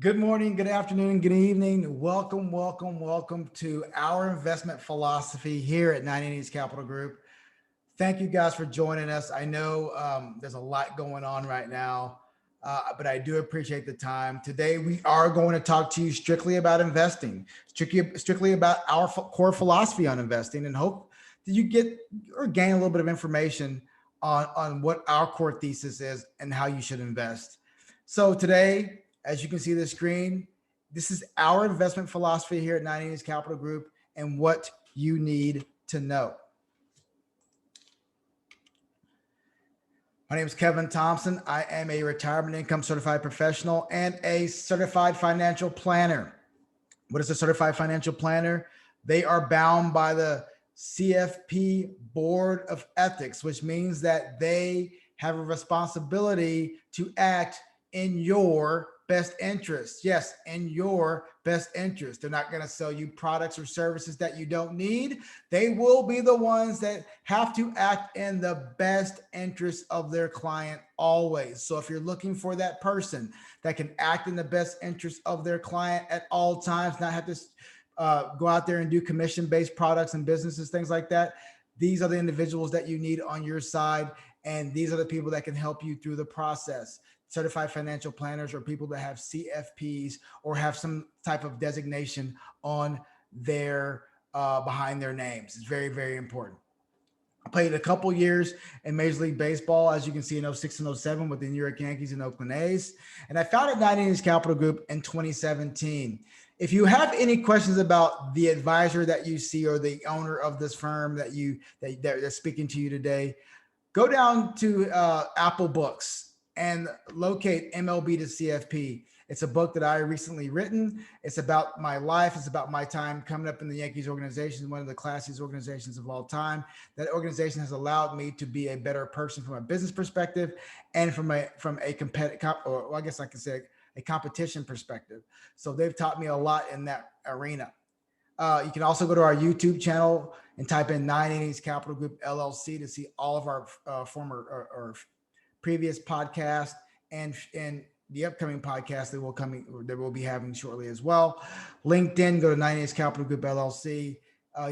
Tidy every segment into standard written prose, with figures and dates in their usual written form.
Good morning, good afternoon, good evening. Welcome to our investment philosophy here at 90 Capital Group. Thank you guys for joining us. I know there's a lot going on right now, but I do appreciate the time. Today, we are going to talk to you strictly about investing, strictly about our core philosophy on investing, and hope that you get or gain a little bit of information on what our core thesis is and how you should invest. So today, as you can see the screen, this is our investment philosophy here at 90 Capital Group and what you need to know. My name is Kevin Thompson. I am a retirement income certified professional and a certified financial planner. What is a certified financial planner? They are bound by the CFP Board of Ethics, which means that they have a responsibility to act in your best interest. Yes, in your best interest. They're not going to sell you products or services that you don't need. They will be the ones that have to act in the best interest of their client always. So if you're looking for that person that can act in the best interest of their client at all times, not have to go out there and do commission-based products and businesses, things like that, these are the individuals that you need on your side. And these are the people that can help you through the process. Certified financial planners are people that have CFPs or have some type of designation on their behind their names. It's very, very important. I played a couple years in Major League Baseball, as you can see, in 06 and 07 with the New York Yankees and Oakland A's. And I founded 90 Capital Group in 2017. If you have any questions about the advisor that you see or the owner of this firm that's speaking to you today, go down to Apple Books and locate MLB to CFP. It's a book that I recently written. It's about my life. It's about my time coming up in the Yankees organization, one of the classiest organizations of all time. That organization has allowed me to be a better person from a business perspective and from a competitive, or I guess I could say a competition perspective. So they've taught me a lot in that arena. You can also go to our YouTube channel and type in 980s Capital Group LLC to see all of our former or previous podcasts and the upcoming podcast that we'll be having shortly as well. LinkedIn, go to 90s Capital Group LLC.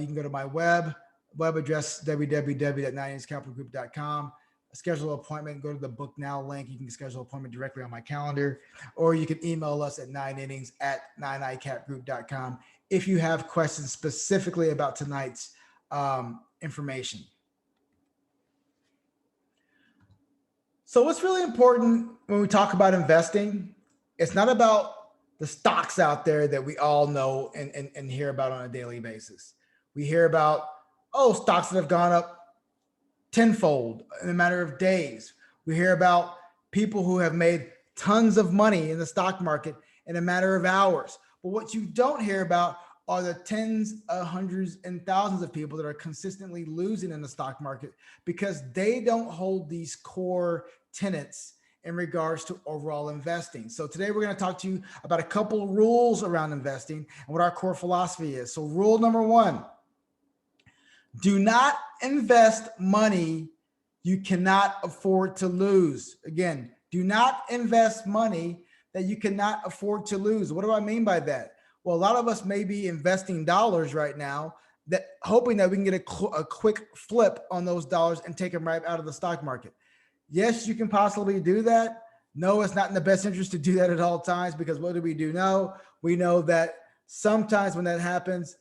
You can go to my web address, www.90scapitalgroup.com. Schedule an appointment, go to the book now link. You can schedule an appointment directly on my calendar, or you can email us at 9innings@9icapgroup.com if you have questions specifically about tonight's information. So what's really important when we talk about investing, it's not about the stocks out there that we all know and hear about on a daily basis. We hear about, stocks that have gone up tenfold in a matter of days. We hear about people who have made tons of money in the stock market in a matter of hours. But what you don't hear about are the tens, hundreds, and thousands of people that are consistently losing in the stock market because they don't hold these core tenets in regards to overall investing. So today we're going to talk to you about a couple of rules around investing and what our core philosophy is. So rule number one, do not invest money you cannot afford to lose. Again, do not invest money that you cannot afford to lose. What do I mean by that? Well, a lot of us may be investing dollars right now, that hoping that we can get a quick flip on those dollars and take them right out of the stock market. Yes, you can possibly do that. No, it's not in the best interest to do that at all times, because what do we do know? We know that sometimes when that happens,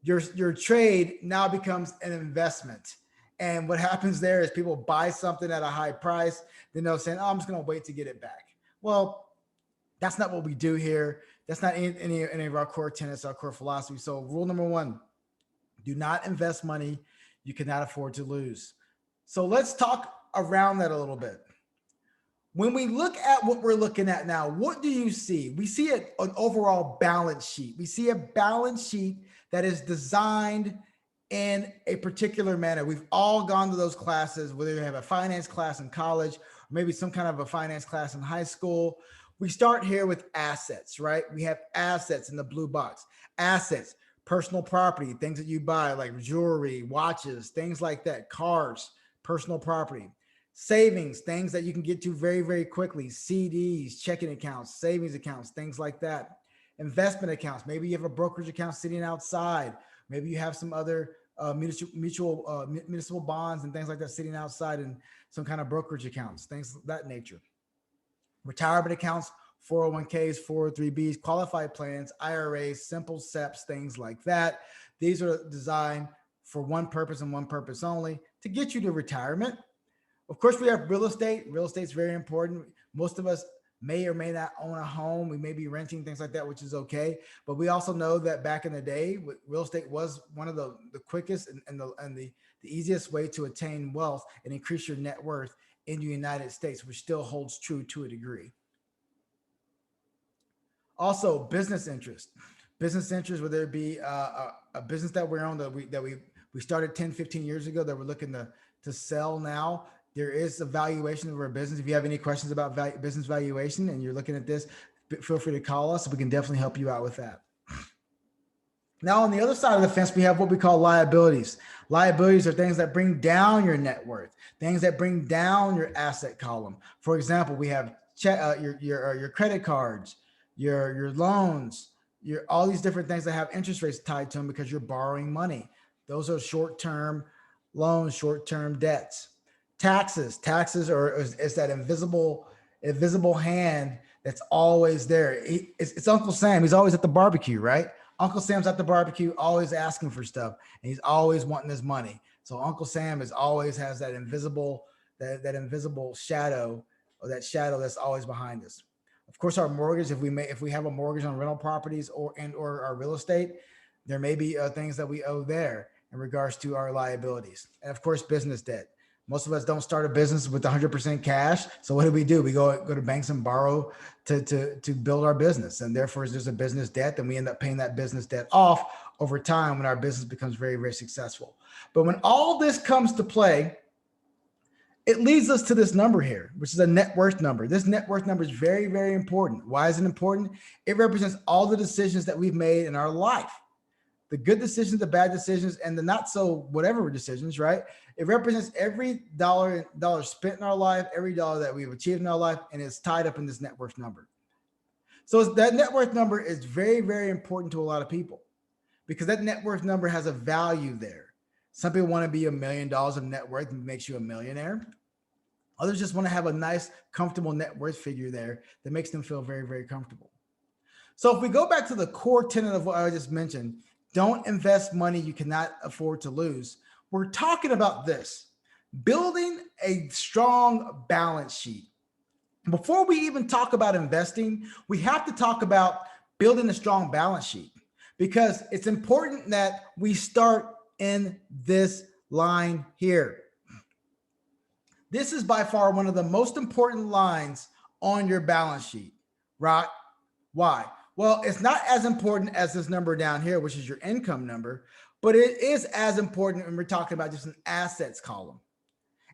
your trade now becomes an investment. And what happens there is people buy something at a high price, then they'll say, I'm just going to wait to get it back. Well, that's not what we do here. That's not any of our core tenets, our core philosophy. So rule number one, do not invest money you cannot afford to lose. So let's talk around that a little bit. When we look at what we're looking at now, what do you see? We see an overall balance sheet. We see a balance sheet that is designed in a particular manner. We've all gone to those classes, whether you have a finance class in college, or maybe some kind of a finance class in high school. We start here with assets, right? We have assets in the blue box. Assets, personal property, things that you buy like jewelry, watches, things like that, cars, personal property. Savings, things that you can get to very, very quickly. CDs, checking accounts, savings accounts, things like that. Investment accounts. Maybe you have a brokerage account sitting outside. Maybe you have some other municipal bonds and things like that sitting outside in some kind of brokerage accounts, things of that nature. Retirement accounts, 401ks, 403bs, qualified plans, IRAs, simple SEPs, things like that. These are designed for one purpose and one purpose only, to get you to retirement. Of course, we have real estate. Real estate is very important. Most of us may or may not own a home. We may be renting, things like that, which is okay. But we also know that back in the day, real estate was one of the quickest and the easiest way to attain wealth and increase your net worth in the United States, which still holds true to a degree. Also, business interest. Business interest, whether it be a business that we're on that we started 10, 15 years ago that we're looking to sell now. There is a valuation of our business. If you have any questions about business valuation and you're looking at this, feel free to call us. We can definitely help you out with that. Now, on the other side of the fence, we have what we call liabilities. Liabilities are things that bring down your net worth, things that bring down your asset column. For example, we have your credit cards, your loans, all these different things that have interest rates tied to them because you're borrowing money. Those are short-term loans, short-term debts. Taxes is that invisible hand that's always there. It's Uncle Sam. He's always at the barbecue, right? Uncle Sam's at the barbecue, always asking for stuff, and he's always wanting his money. So Uncle Sam always has that invisible shadow, or that shadow that's always behind us. Of course, our mortgage, if we have a mortgage on rental properties or our real estate, there may be things that we owe there in regards to our liabilities. And of course, business debt. Most of us don't start a business with 100% cash. So what do? We go to banks and borrow to build our business. And therefore, there's a business debt, and we end up paying that business debt off over time when our business becomes very, very successful. But when all this comes to play, it leads us to this number here, which is a net worth number. This net worth number is very, very important. Why is it important? It represents all the decisions that we've made in our life. The good decisions, the bad decisions, and the not so whatever decisions, right? It represents every dollar spent in our life, every dollar that we've achieved in our life, and it's tied up in this net worth number. So that net worth number is very, very important to a lot of people because that net worth number has a value there. Some people want to be $1 million of net worth and makes you a millionaire. Others just want to have a nice, comfortable net worth figure there that makes them feel very, very comfortable. So if we go back to the core tenet of what I just mentioned, don't invest money you cannot afford to lose. We're talking about this, building a strong balance sheet. Before we even talk about investing, we have to talk about building a strong balance sheet because it's important that we start in this line here. This is by far one of the most important lines on your balance sheet, right? Why? Well, it's not as important as this number down here, which is your income number, but it is as important when we're talking about just an assets column.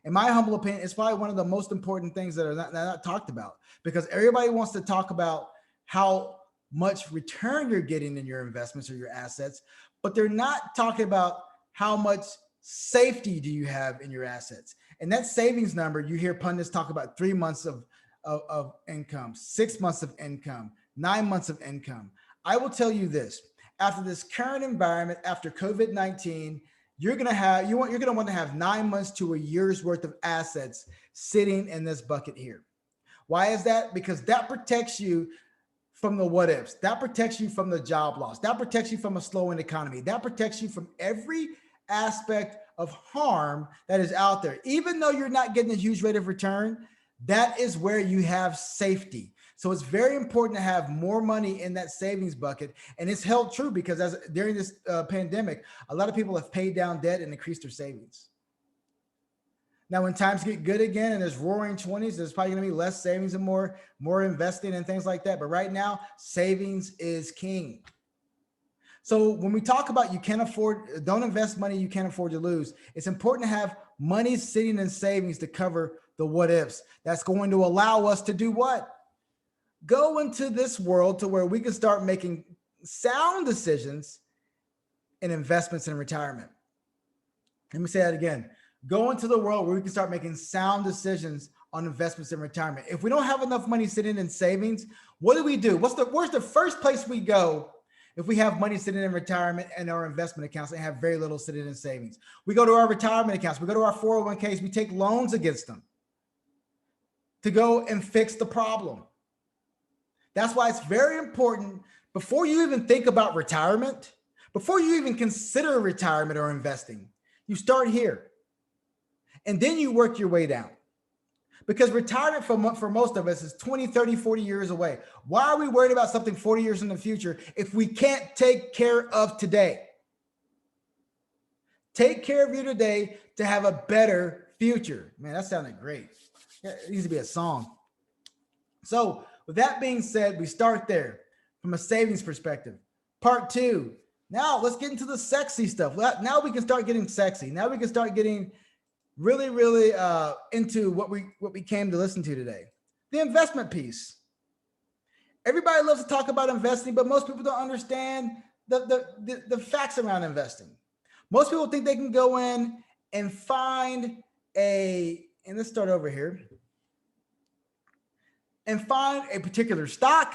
In my humble opinion, it's probably one of the most important things that are not talked about because everybody wants to talk about how much return you're getting in your investments or your assets, but they're not talking about how much safety do you have in your assets. And that savings number, you hear pundits talk about 3 months of income, 6 months of income, 9 months of income. I will tell you this, after this current environment, after COVID-19, you're going to want to have 9 months to a year's worth of assets sitting in this bucket here. Why is that? Because that protects you from the what ifs. That protects you from the job loss. That protects you from a slowing economy. That protects you from every aspect of harm that is out there. Even though you're not getting a huge rate of return, that is where you have safety. So it's very important to have more money in that savings bucket. And it's held true because during this pandemic, a lot of people have paid down debt and increased their savings. Now, when times get good again and there's roaring 20s, there's probably going to be less savings and more investing and things like that. But right now, savings is king. So when we talk about don't invest money you can't afford to lose, it's important to have money sitting in savings to cover the what ifs. That's going to allow us to do what? Go into this world to where we can start making sound decisions in investments in retirement. Let me say that again. go into the world where we can start making sound decisions on investments in retirement. If we don't have enough money sitting in savings, what do? Where's the first place we go if we have money sitting in retirement and our investment accounts and have very little sitting in savings? We go to our retirement accounts, we go to our 401ks, we take loans against them to go and fix the problem. That's why it's very important before you even think about retirement, before you even consider retirement or investing, you start here and then you work your way down. Because retirement for most of us is 20, 30, 40 years away. Why are we worried about something 40 years in the future if we can't take care of today? Take care of you today to have a better future. Man, that sounded great. It needs to be a song. So with that being said, we start there from a savings perspective. Part two, now let's get into the sexy stuff. Now we can start getting sexy. Now we can start getting really into what we came to listen to today. The investment piece. Everybody loves to talk about investing, but most people don't understand the facts around investing. Most people think they can go in and find and let's start over here, and find a particular stock,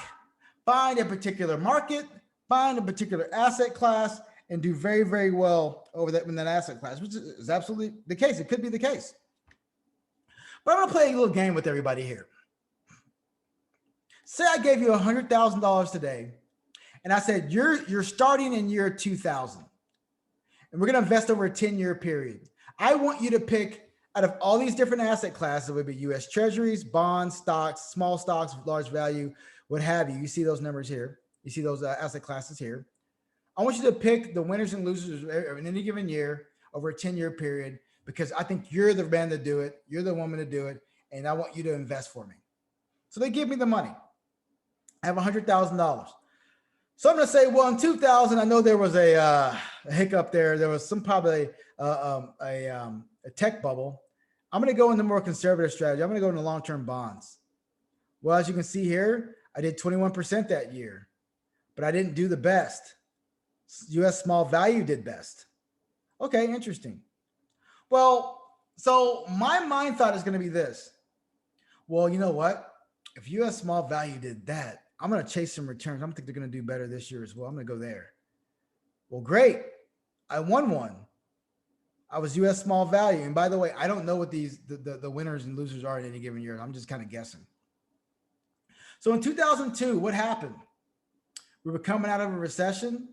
find a particular market, find a particular asset class, and do very, very well over that in that asset class, which is absolutely the case. It could be the case. But I'm gonna play a little game with everybody here. Say I gave you $100,000 today, and I said you're starting in year 2000, and we're gonna invest over a 10-year period. I want you to pick out of all these different asset classes. It would be U.S. Treasuries, bonds, stocks, small stocks, large value, what have you. You see those numbers here. You see those asset classes here. I want you to pick the winners and losers in any given year over a 10-year period, because I think you're the man to do it. You're the woman to do it. And I want you to invest for me. So they give me the money. I have $100,000. So I'm going to say, well, in 2000, I know there was a hiccup there. There was probably a tech bubble. I'm going to go into more conservative strategy. I'm going to go into long-term bonds. Well, as you can see here, I did 21% that year, but I didn't do the best. U.S. small value did best. Okay, interesting. Well, so my mind thought is going to be this. Well, you know what? If U.S. small value did that, I'm going to chase some returns. I think they're going to do better this year as well. I'm going to go there. Well, great. I won one. I was U.S. small value. And by the way, I don't know what the winners and losers are in any given year. I'm just kind of guessing. So in 2002, what happened? We were coming out of a recession.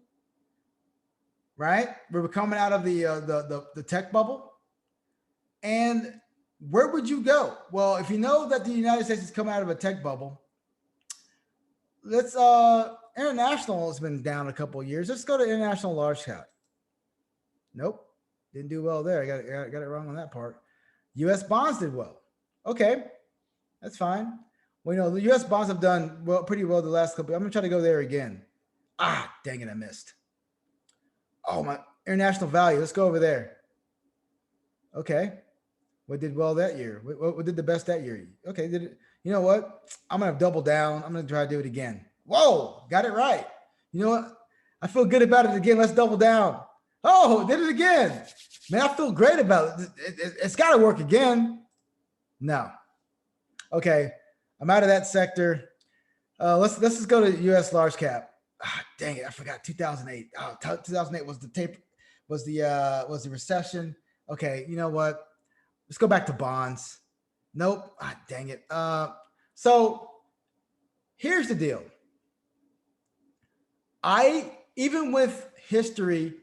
Right? We were coming out of the tech bubble. And where would you go? Well, if you know that the United States is coming out of a tech bubble, let's international has been down a couple of years. Let's go to international large cap. Nope. Didn't do well there. I got it wrong on that part. US bonds did well. Okay. That's fine. Well, you know, the US bonds have done well, pretty well the last couple. I'm going to try to go there again. Ah, dang it. I missed. Oh, my international value. Let's go over there. Okay. What did well that year? What did the best that year? Okay. Did it? You know what? I'm going to double down. I'm going to try to do it again. Whoa. Got it right. You know what? I feel good about it again. Let's double down. Oh, did it again. Man, I feel great about it. It's got to work again. No. Okay. I'm out of that sector. Let's just go to U.S. large cap. Ah, dang it! I forgot 2008. Oh, 2008 was the recession. Okay, you know what? Let's go back to bonds. Nope. Ah, dang it. So here's the deal. Even with history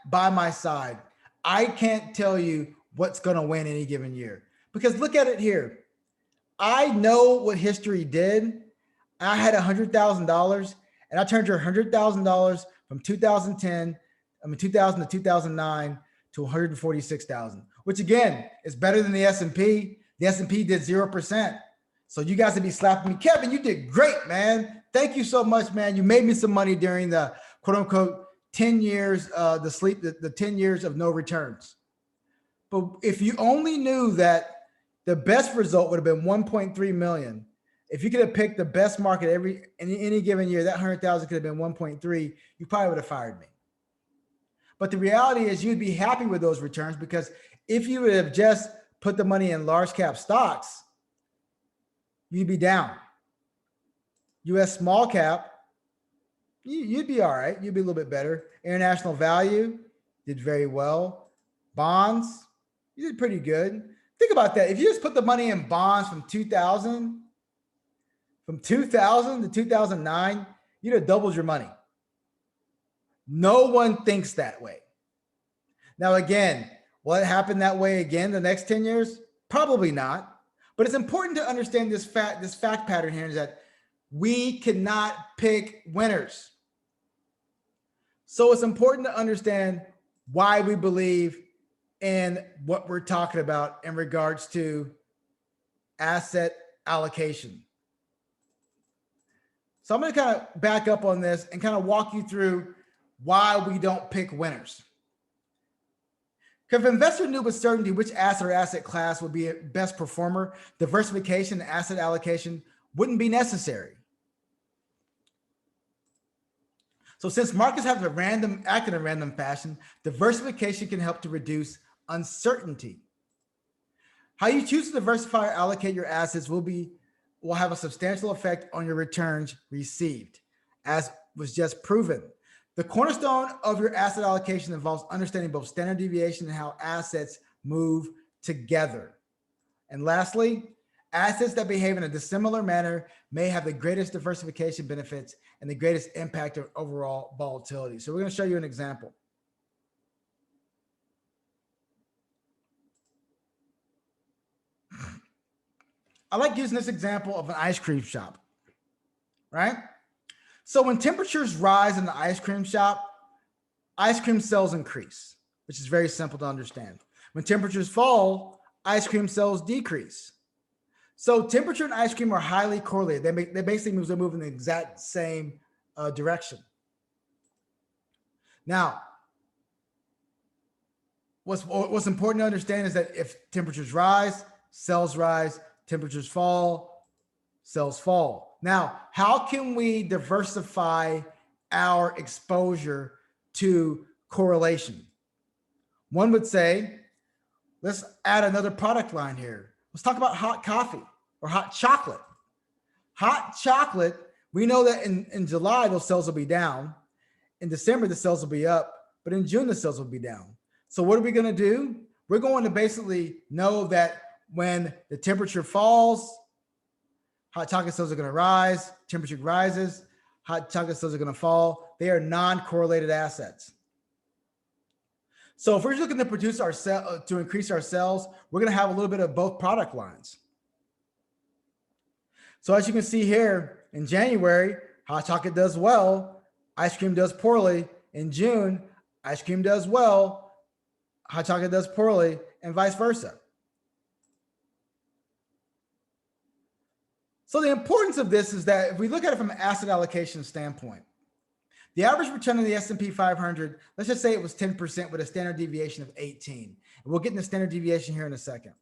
by my side, I can't tell you what's going to win any given year, because look at it here. I know what history did. I had $100,000. And I turned your $100,000 from 2000 to 2009 to 146,000, which again is better than the S&P. The S&P did 0%. So you guys would be slapping me. Kevin, you did great, man. Thank you so much, man. You made me some money during the quote unquote 10 years, the 10 years of no returns. But if you only knew that the best result would have been 1.3 million. If you could have picked the best market any given year, that 100,000 could have been 1.3. You probably would have fired me. But the reality is you'd be happy with those returns, because If you would have just put the money in large cap stocks, you'd be down. US small cap, you'd be all right. You'd be a little bit better. International value did very well. Bonds, you did pretty good. Think about that. If you just put the money in bonds from 2000 to 2009, you'd have doubled your money. No one thinks that way. Now, again, will it happen that way again the next 10 years? Probably not. But it's important to understand this fact pattern here is that we cannot pick winners. So it's important to understand why we believe in what we're talking about in regards to asset allocation. So I'm going to kind of back up on this and kind of walk you through why we don't pick winners. Because if investor knew with certainty which asset or asset class would be a best performer, diversification and asset allocation wouldn't be necessary. So since markets have act in a random fashion, diversification can help to reduce uncertainty. How you choose to diversify or allocate your assets will have a substantial effect on your returns received, as was just proven. The cornerstone of your asset allocation involves understanding both standard deviation and how assets move together. And lastly, assets that behave in a dissimilar manner may have the greatest diversification benefits and the greatest impact of overall volatility. So we're going to show you an example. I like using this example of an ice cream shop, right? So when temperatures rise in the ice cream shop, ice cream sales increase, which is very simple to understand. When temperatures fall, ice cream sales decrease. So temperature and ice cream are highly correlated. They basically move in the exact same direction. Now, what's important to understand is that if temperatures rise, sales rise, temperatures fall, sales fall. Now, how can we diversify our exposure to correlation? One would say, let's add another product line here. Let's talk about hot coffee or hot chocolate. Hot chocolate, we know that in July, those sales will be down. In December, the sales will be up, but in June, the sales will be down. So what are we going to do? We're going to basically know that when the temperature falls, hot chocolate sales are going to rise, temperature rises, hot chocolate sales are going to fall. They are non-correlated assets. So if we're looking to to increase our sales, we're going to have a little bit of both product lines. So as you can see here, in January, hot chocolate does well, ice cream does poorly. In June, ice cream does well, hot chocolate does poorly, and vice versa. So the importance of this is that if we look at it from an asset allocation standpoint, the average return on the S&P 500, let's just say it was 10% with a standard deviation of 18. And we'll get into standard deviation here in a second.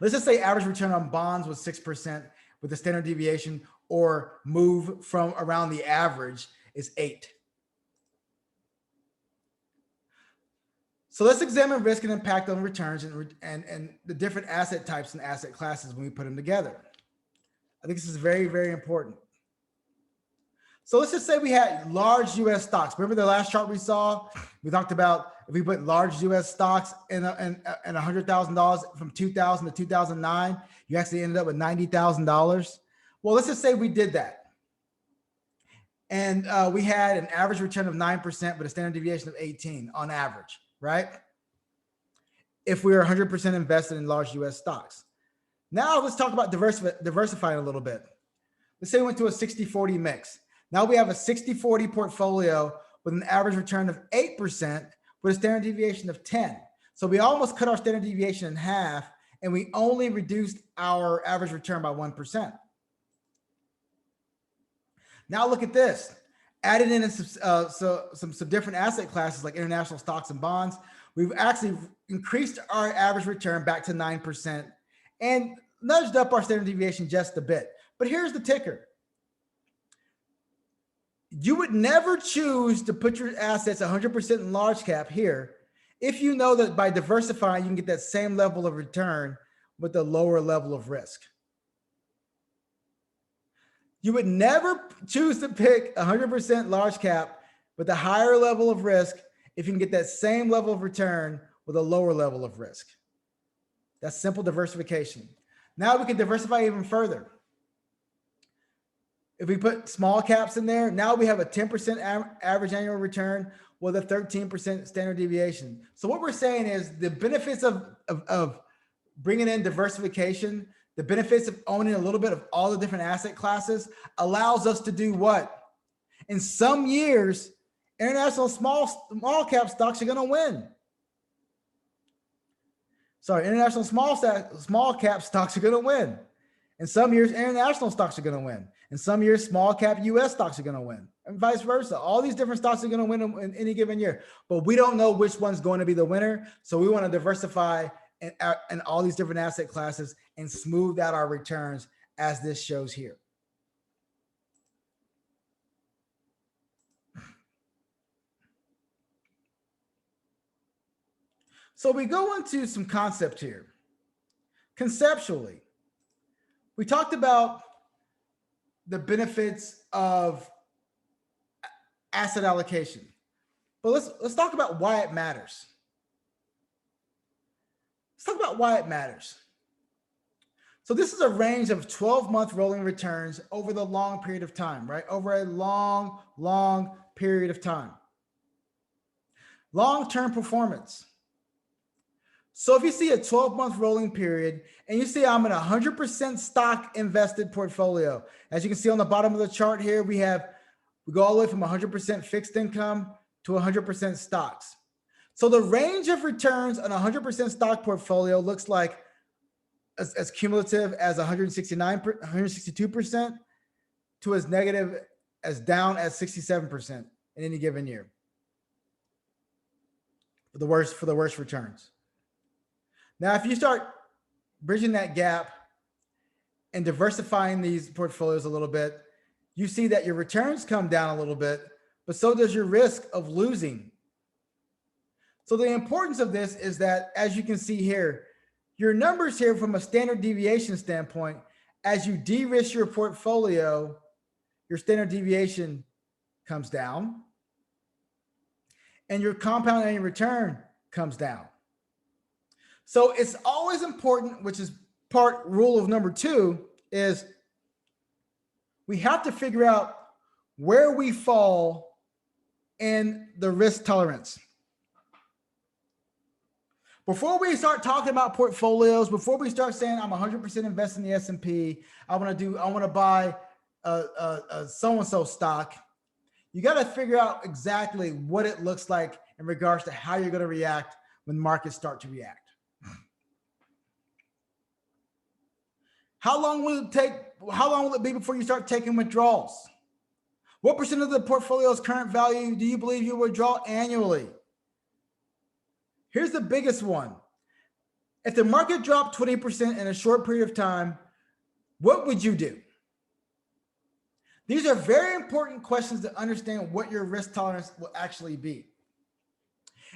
Let's just say average return on bonds was 6% with a standard deviation or move from around the average is 8. So let's examine risk and impact on returns and the different asset types and asset classes when we put them together. I think this is very, very important. So let's just say we had large US stocks. Remember the last chart we saw? We talked about if we put large US stocks in $100,000 from 2000 to 2009, you actually ended up with $90,000. Well, let's just say we did that. And we had an average return of 9% with a standard deviation of 18 on average. Right? If we are 100% invested in large US stocks. Now let's talk about diversifying a little bit. Let's say we went to a 60-40 mix. Now we have a 60-40 portfolio with an average return of 8% with a standard deviation of 10. So we almost cut our standard deviation in half and we only reduced our average return by 1%. Now look at this. Added in some different asset classes like international stocks and bonds, we've actually increased our average return back to 9% and nudged up our standard deviation just a bit. But here's the ticker. You would never choose to put your assets 100% in large cap here if you know that by diversifying, you can get that same level of return with a lower level of risk. You would never choose to pick 100% large cap with a higher level of risk if you can get that same level of return with a lower level of risk. That's simple diversification. Now we can diversify even further. If we put small caps in there, now we have a 10% average annual return with a 13% standard deviation. So what we're saying is the benefits of bringing in diversification, the benefits of owning a little bit of all the different asset classes allows us to do what? In some years, international small cap stocks are going to win. Sorry, international small cap stocks are going to win. In some years, international stocks are going to win. In some years, small cap US stocks are going to win, and vice versa. All these different stocks are going to win in any given year, but we don't know which one's going to be the winner. So we want to diversify in all these different asset classes and smooth out our returns as this shows here. So we go into some concept here. Conceptually, we talked about the benefits of asset allocation, but let's talk about why it matters. Let's talk about why it matters. So this is a range of 12-month rolling returns over the long period of time, right? Over a long period of time. Long-term performance. So if you see a 12-month rolling period and you see I'm in a 100% stock invested portfolio, as you can see on the bottom of the chart here, we go all the way from 100% fixed income to 100% stocks. So the range of returns on a 100% stock portfolio looks like as cumulative as 162% to as negative as down as 67% in any given year for the worst returns. Now, if you start bridging that gap and diversifying these portfolios a little bit, you see that your returns come down a little bit, but so does your risk of losing. So the importance of this is that, as you can see here, your numbers here from a standard deviation standpoint, as you de-risk your portfolio, your standard deviation comes down and your compound annual return comes down. So it's always important, which is rule of number 2, is we have to figure out where we fall in the risk tolerance. Before we start talking about portfolios, before we start saying I'm 100% invested in the S&P, I want to buy a so-and-so stock, you got to figure out exactly what it looks like in regards to how you're going to react when markets start to react. How long will it be before you start taking withdrawals? What percent of the portfolio's current value do you believe you withdraw annually? Here's the biggest one. If the market dropped 20% in a short period of time, what would you do? These are very important questions to understand what your risk tolerance will actually be.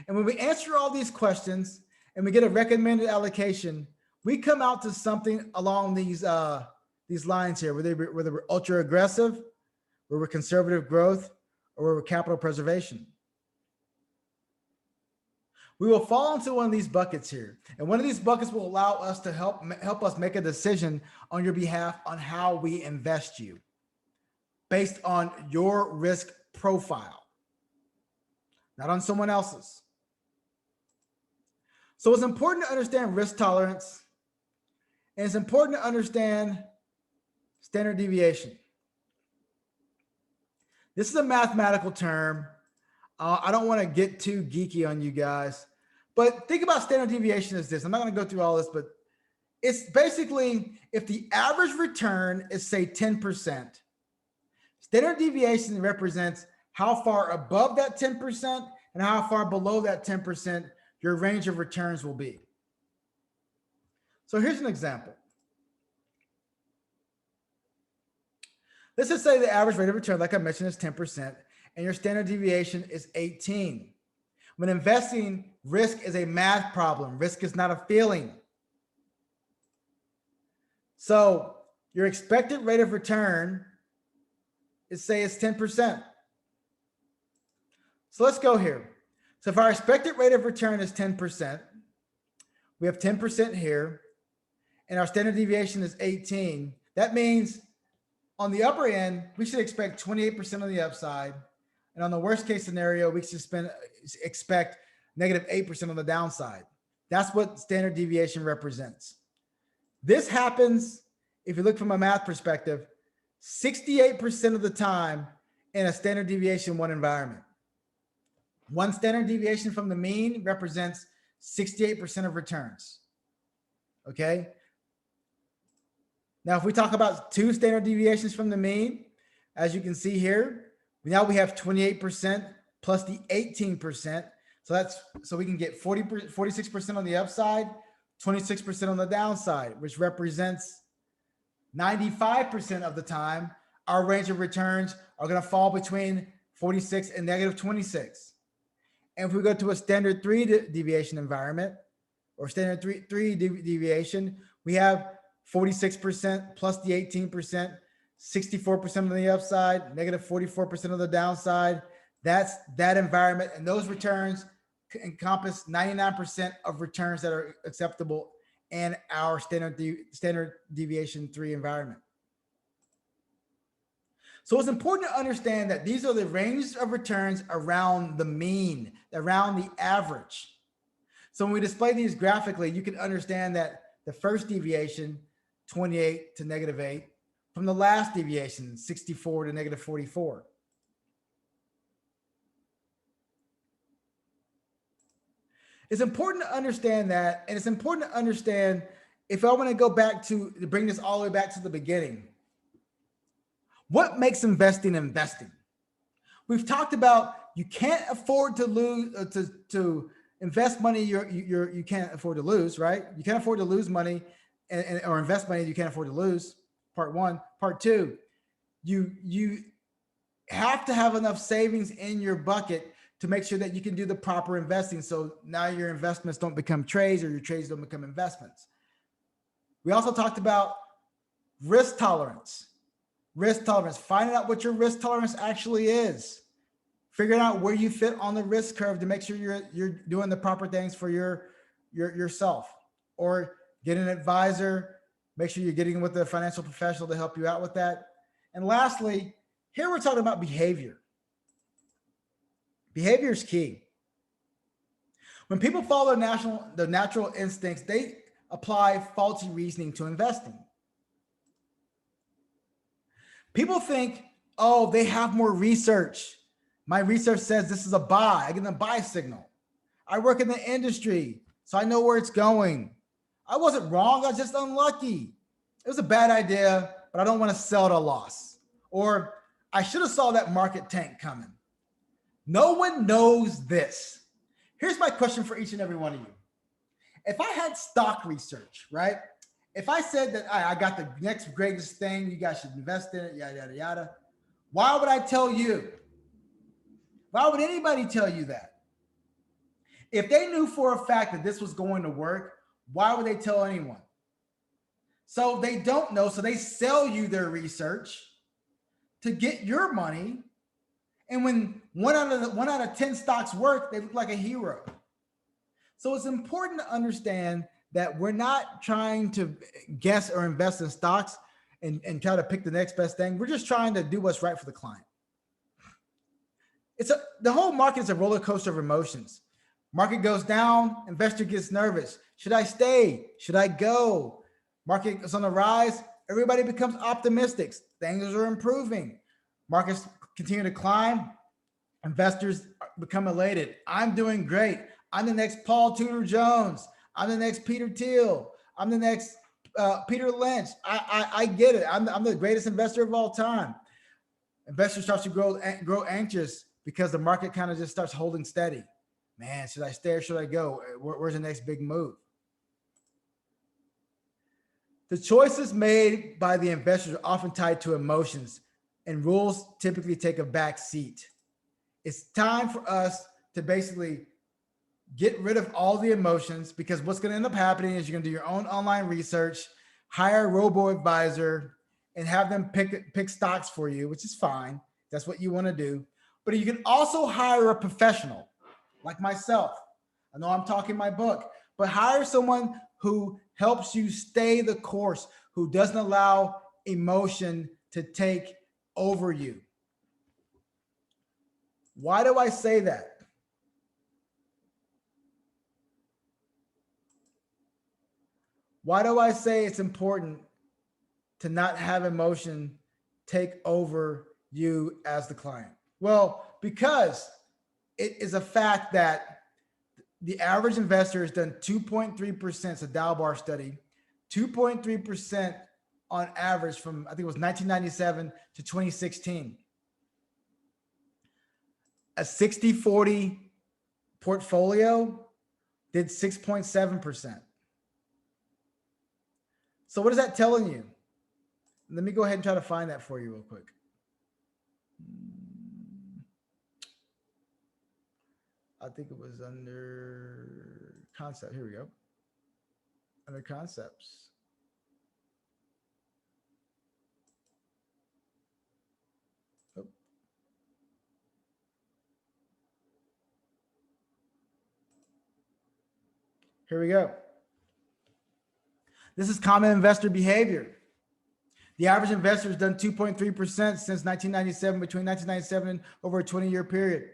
And when we answer all these questions and we get a recommended allocation, we come out to something along these lines here, whether we're ultra aggressive, whether we're conservative growth, or whether we're capital preservation. We will fall into one of these buckets here. And one of these buckets will allow us to help us make a decision on your behalf on how we invest you based on your risk profile, not on someone else's. So it's important to understand risk tolerance, and it's important to understand standard deviation. This is a mathematical term. I don't want to get too geeky on you guys, but think about standard deviation as this. I'm not going to go through all this, but it's basically if the average return is, say, 10%, standard deviation represents how far above that 10% and how far below that 10% your range of returns will be. So here's an example. Let's just say the average rate of return, like I mentioned, is 10%, and your standard deviation is 18. When investing, risk is a math problem. Risk is not a feeling. So your expected rate of return is, say, it's 10%. So let's go here. So if our expected rate of return is 10%, we have 10% here, and our standard deviation is 18. That means on the upper end, we should expect 28% on the upside. And on the worst case scenario, we should expect negative 8% on the downside. That's what standard deviation represents. This happens, if you look from a math perspective, 68% of the time in a standard deviation 1 environment. One standard deviation from the mean represents 68% of returns. Okay. Now, if we talk about 2 standard deviations from the mean, as you can see here, now we have 28% plus the 18%. So we can get 46% on the upside, 26% on the downside, which represents 95% of the time our range of returns are going to fall between 46 and negative 26. And if we go to a standard 3 deviation environment or standard 3 deviation, we have 46% plus the 18%, 64% on the upside, negative 44% on the downside. That's that environment. And those returns encompass 99% of returns that are acceptable in our standard deviation 3 environment. So it's important to understand that these are the ranges of returns around the mean, around the average. So when we display these graphically, you can understand that the first deviation, 28 to negative 8, from the last deviation, 64 to negative 44. It's important to understand that, and it's important to understand, if I want to go back to bring this all the way back to the beginning, what makes investing investing? We've talked about you can't afford to lose, to invest money you can't afford to lose, right? You can't afford to lose money or invest money you can't afford to lose. Part 1. Part 2, you have to have enough savings in your bucket to make sure that you can do the proper investing. So now your investments don't become trades, or your trades don't become investments. We also talked about risk tolerance. Risk tolerance, finding out what your risk tolerance actually is, figuring out where you fit on the risk curve to make sure you're doing the proper things for yourself, or get an advisor, make sure you're getting with a financial professional to help you out with that. And lastly, here we're talking about behavior. Behavior is key. When people follow their natural instincts, they apply faulty reasoning to investing. People think, oh, they have more research. My research says this is a buy. I get a buy signal. I work in the industry, so I know where it's going. I wasn't wrong. I was just unlucky. It was a bad idea, but I don't want to sell at a loss. Or I should have saw that market tank coming. No one knows this. Here's my question for each and every one of you. If I had stock research, right? If I said that I got the next greatest thing, you guys should invest in it, yada, yada, yada, why would I tell you? Why would anybody tell you that? If they knew for a fact that this was going to work, why would they tell anyone? So they don't know, so they sell you their research to get your money. And when one out of 10 stocks work, they look like a hero. So it's important to understand that we're not trying to guess or invest in stocks and try to pick the next best thing. We're just trying to do what's right for the client. The whole market is a roller coaster of emotions. Market goes down, investor gets nervous. Should I stay? Should I go? Market is on the rise. Everybody becomes optimistic. Things are improving. Markets continue to climb. Investors become elated. I'm doing great. I'm the next Paul Tudor Jones. I'm the next Peter Thiel. I'm the next Peter Lynch. I get it. I'm the greatest investor of all time. Investors start to grow anxious because the market kind of just starts holding steady. Man, should I stay or should I go? Where's the next big move? The choices made by the investors are often tied to emotions, and rules typically take a back seat. It's time for us to basically Get rid of all the emotions, because what's going to end up happening is you're going to do your own online research, hire a robo-advisor, and have them pick stocks for you, which is fine. That's what you want to do. But you can also hire a professional like myself. I know I'm talking my book, but hire someone who helps you stay the course, who doesn't allow emotion to take over you. Why do I say that? Why do I say it's important to not have emotion take over you as the client? Well, because it is a fact that the average investor has done 2.3%, it's a Dalbar study, 2.3% on average from, I think it was 1997 to 2016. A 60-40 portfolio did 6.7%. So what is that telling you? Let me go ahead and try to find that for you real quick. I think it was under concept. Here we go. Under concepts. Oh. Here we go. This is common investor behavior. The average investor has done 2.3% since 1997, between 1997 and over a 20-year period.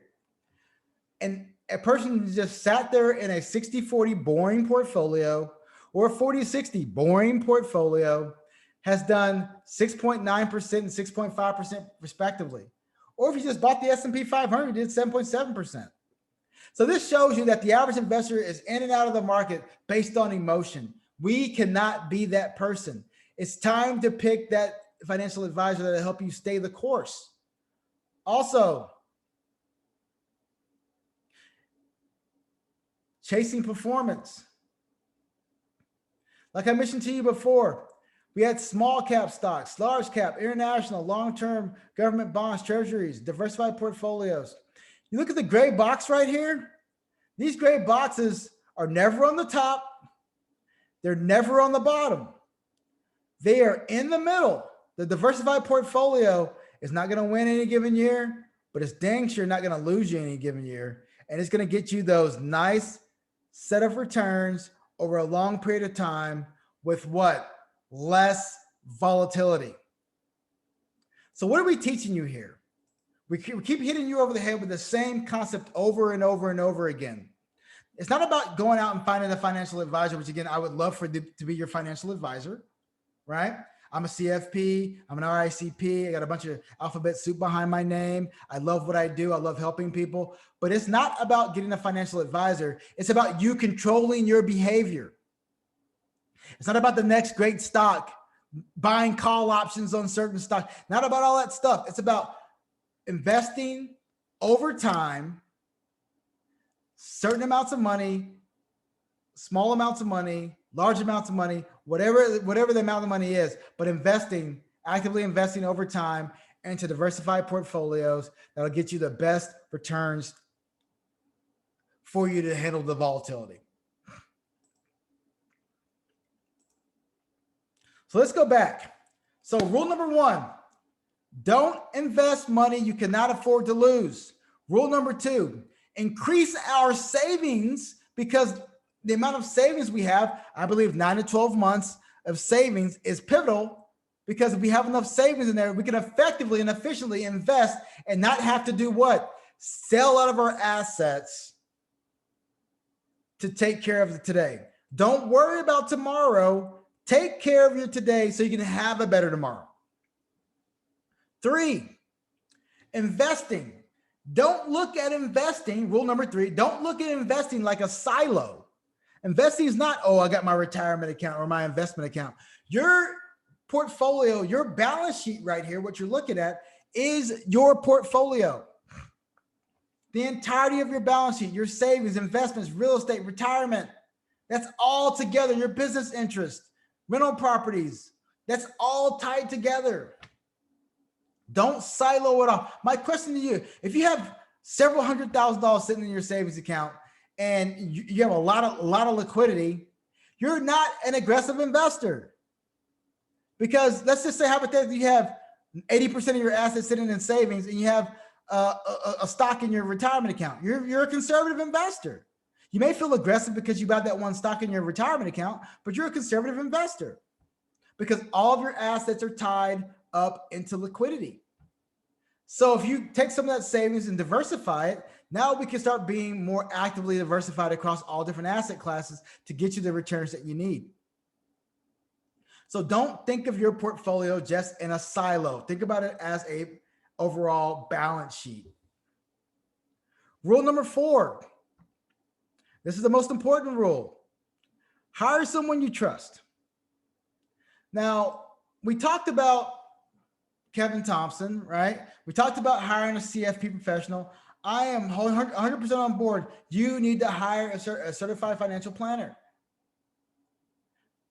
And a person just sat there in a 60-40 boring portfolio or a 40-60 boring portfolio has done 6.9% and 6.5% respectively. Or if you just bought the S&P 500, did 7.7%. So this shows you that the average investor is in and out of the market based on emotion. We cannot be that person. It's time to pick that financial advisor that'll help you stay the course. Also, chasing performance. Like I mentioned to you before, we had small cap stocks, large cap, international, long-term government bonds, treasuries, diversified portfolios. You look at the gray box right here. These gray boxes are never on the top. They're never on the bottom. They are in the middle. The diversified portfolio is not going to win any given year, but it's dang sure not going to lose you any given year. And it's going to get you those nice set of returns over a long period of time with what? Less volatility. So what are we teaching you here? We keep hitting you over the head with the same concept over and over and over again. It's not about going out and finding a financial advisor, which again, I would love for to be your financial advisor, right? I'm a CFP, I'm an RICP, I got a bunch of alphabet soup behind my name. I love what I do. I love helping people, but it's not about getting a financial advisor. It's about you controlling your behavior. It's not about the next great stock, buying call options on certain stocks, not about all that stuff. It's about investing over time, certain amounts of money, small amounts of money, large amounts of money, whatever the amount of money is, but actively investing over time into diversified portfolios that'll get you the best returns for you to handle the volatility. So let's go back. So rule number one, don't invest money you cannot afford to lose. Rule number two, increase our savings, because the amount of savings we have, I believe 9 to 12 months of savings is pivotal, because if we have enough savings in there, we can effectively and efficiently invest and not have to do what? Sell out of our assets to take care of today. Don't worry about tomorrow. Take care of your today so you can have a better tomorrow. 3, investing. Don't look at investing, rule number 3, don't look at investing like a silo. Investing is not, oh, I got my retirement account or my investment account. Your portfolio, your balance sheet right here, what you're looking at is your portfolio. The entirety of your balance sheet, your savings, investments, real estate, retirement, that's all together. Your business interest, rental properties, that's all tied together. Don't silo it off. My question to you, if you have several $100,000 sitting in your savings account and you have a lot of liquidity, you're not an aggressive investor. Because let's just say hypothetically you have 80% of your assets sitting in savings and you have a stock in your retirement account. You're a conservative investor. You may feel aggressive because you got that one stock in your retirement account, but you're a conservative investor because all of your assets are tied up into liquidity. So if you take some of that savings and diversify it, now we can start being more actively diversified across all different asset classes to get you the returns that you need. So don't think of your portfolio just in a silo. Think about it as a overall balance sheet. Rule number 4. This is the most important rule. Hire someone you trust. Now, we talked about Kevin Thompson, right? We talked about hiring a CFP professional. I am 100% on board. You need to hire a certified financial planner.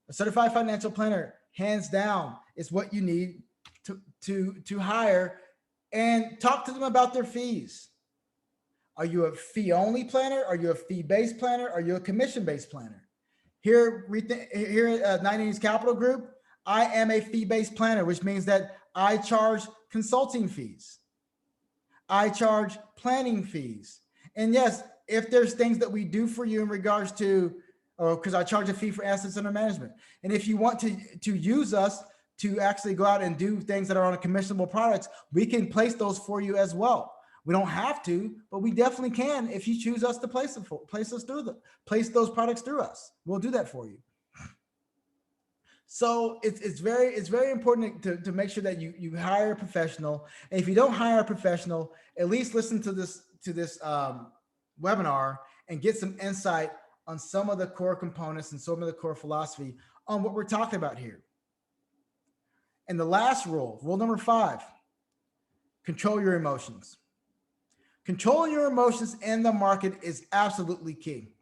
A certified financial planner, hands down, is what you need to hire, and talk to them about their fees. Are you a fee-only planner? Are you a fee-based planner? Are you a commission-based planner? Here at 90s Capital Group, I am a fee-based planner, which means that I charge consulting fees. I charge planning fees. And yes, if there's things that we do for you in regards to, because I charge a fee for assets under management. And if you want to use us to actually go out and do things that are on a commissionable products, we can place those for you as well. We don't have to, but we definitely can if you choose us to place those products through us. We'll do that for you. So it's very important to make sure that you hire a professional. And if you don't hire a professional, at least listen to this webinar and get some insight on some of the core components and some of the core philosophy on what we're talking about here. And the last rule number 5, control your emotions. Controlling your emotions in the market is absolutely key.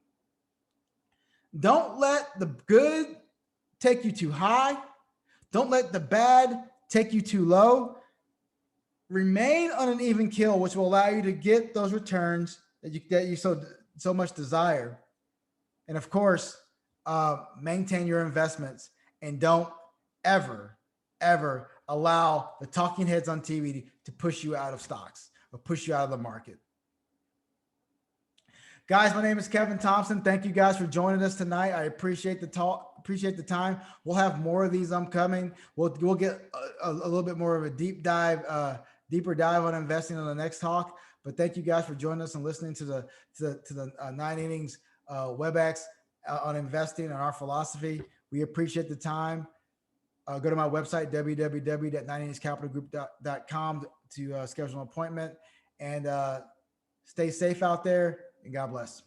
Don't let the good take you too high. Don't let the bad take you too low. Remain on an even keel, which will allow you to get those returns that you so much desire. And of course, maintain your investments, and don't ever allow the talking heads on TV to push you out of stocks or push you out of the market. Guys, my name is Kevin Thompson. Thank you guys for joining us tonight. I appreciate the talk, appreciate the time. We'll have more of these upcoming. We'll get a little bit more of a deeper dive on investing on the next talk. But thank you guys for joining us and listening to the 9 innings WebEx on investing and our philosophy. We appreciate the time. Go to my website, www.9inningscapitalgroup.com to schedule an appointment, and stay safe out there, and God bless.